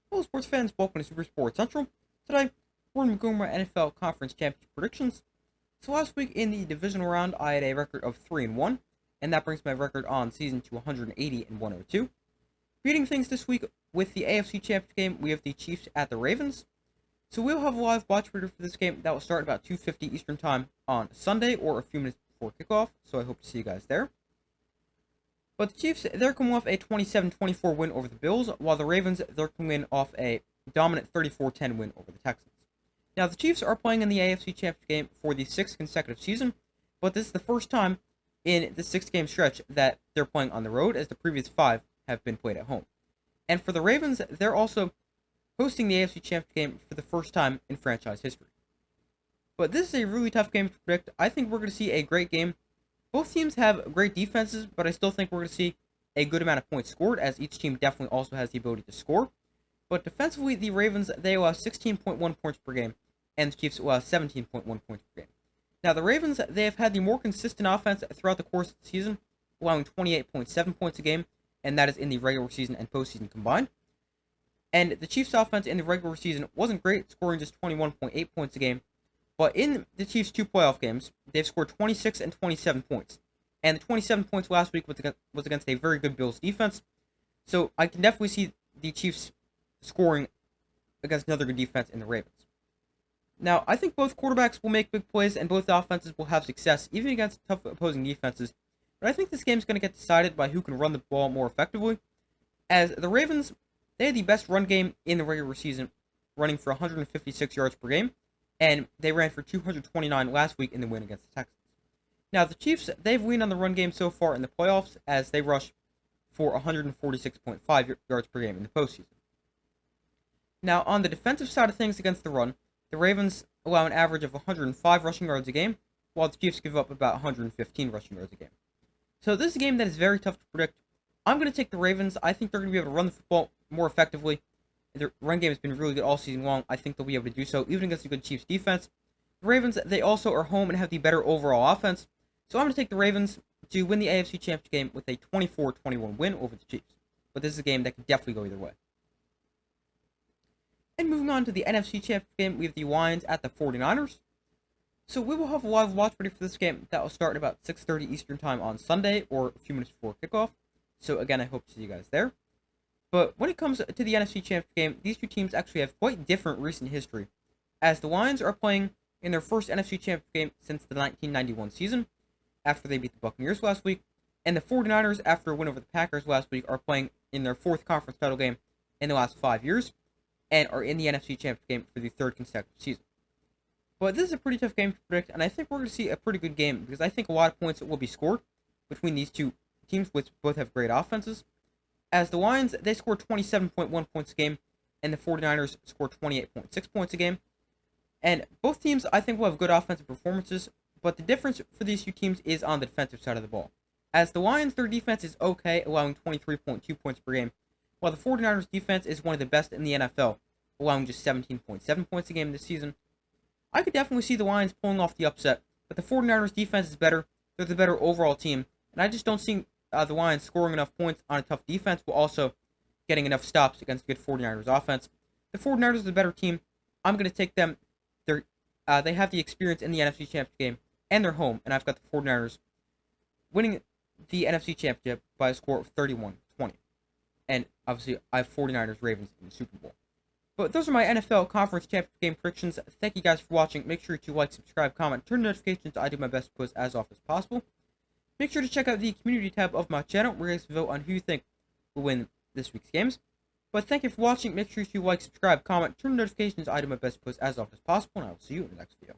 Hello, sports fans. Welcome to Super Sports Central. Today, we're going to go over my NFL Conference Championship predictions. So last week in the divisional round, I had a record of 3-1, and that brings my record on season to 180 and 102. Beating things this week with the AFC Championship game, we have the Chiefs at the Ravens. So we'll have a live watch party for this game that will start about 2:50 Eastern Time on Sunday or a few minutes before kickoff. So I hope to see you guys there. But the Chiefs, they're coming off a 27-24 win over the Bills, while the Ravens, they're coming off a dominant 34-10 win over the Texans. Now, the Chiefs are playing in the AFC Championship game for the sixth consecutive season, but this is the first time in the six-game stretch that they're playing on the road, as the previous five have been played at home. And for the Ravens, they're also hosting the AFC Championship game for the first time in franchise history. But this is a really tough game to predict. I think we're going to see a great game. Both teams have great defenses, but I still think we're going to see a good amount of points scored, as each team definitely also has the ability to score. But defensively, the Ravens, they allow 16.1 points per game, and the Chiefs allow 17.1 points per game. Now, the Ravens, they have had the more consistent offense throughout the course of the season, allowing 28.7 points a game, and that is in the regular season and postseason combined. And the Chiefs' offense in the regular season wasn't great, scoring just 21.8 points a game. But in the Chiefs' two playoff games, they've scored 26 and 27 points. And the 27 points last week was against a very good Bills defense. So I can definitely see the Chiefs scoring against another good defense in the Ravens. Now, I think both quarterbacks will make big plays and both offenses will have success, even against tough opposing defenses. But I think this game is going to get decided by who can run the ball more effectively. As the Ravens, they had the best run game in the regular season, running for 156 yards per game. And they ran for 229 last week in the win against the Texans. Now, the Chiefs, they've leaned on the run game so far in the playoffs, as they rush for 146.5 yards per game in the postseason. Now, on the defensive side of things against the run, the Ravens allow an average of 105 rushing yards a game, while the Chiefs give up about 115 rushing yards a game. So this is a game that is very tough to predict. I'm going to take the Ravens. I think they're going to be able to run the football more effectively. Their run game has been really good all season long. I think they'll be able to do so, even against a good Chiefs defense. The Ravens, they also are home and have the better overall offense. So I'm going to take the Ravens to win the AFC Championship game with a 24-21 win over the Chiefs. But this is a game that could definitely go either way. And moving on to the NFC Championship game, we have the Lions at the 49ers. So we will have a live watch party for this game that will start at about 6:30 Eastern Time on Sunday or a few minutes before kickoff. So again, I hope to see you guys there. But when it comes to the NFC Championship game, these two teams actually have quite different recent history, as the Lions are playing in their first NFC Championship game since the 1991 season, after they beat the Buccaneers last week, and the 49ers, after a win over the Packers last week, are playing in their fourth conference title game in the last 5 years, and are in the NFC Championship game for the third consecutive season. But this is a pretty tough game to predict, and I think we're going to see a pretty good game, because I think a lot of points will be scored between these two teams, which both have great offenses. As the Lions, they score 27.1 points a game, and the 49ers score 28.6 points a game. And both teams, I think, will have good offensive performances, but the difference for these two teams is on the defensive side of the ball. As the Lions, their defense is okay, allowing 23.2 points per game, while the 49ers defense is one of the best in the NFL, allowing just 17.7 points a game this season. I could definitely see the Lions pulling off the upset, but the 49ers defense is better, they're the better overall team, and I just don't see the Lions scoring enough points on a tough defense, while also getting enough stops against good 49ers offense. The 49ers are the better team. I'm going to take them. They have the experience in the NFC Championship game, and they're home, and I've got the 49ers winning the NFC Championship by a score of 31-20. And obviously, I have 49ers Ravens in the Super Bowl. But those are my NFL Conference Championship game predictions. Thank you guys for watching. Make sure to like, subscribe, comment, turn notifications. I do my best to post as often as possible. Make sure to check out the community tab of my channel, where you guys vote on who you think will win this week's games. But thank you for watching. Make sure to like, subscribe, comment, turn notifications. I do my best to post as often as possible, and I will see you in the next video.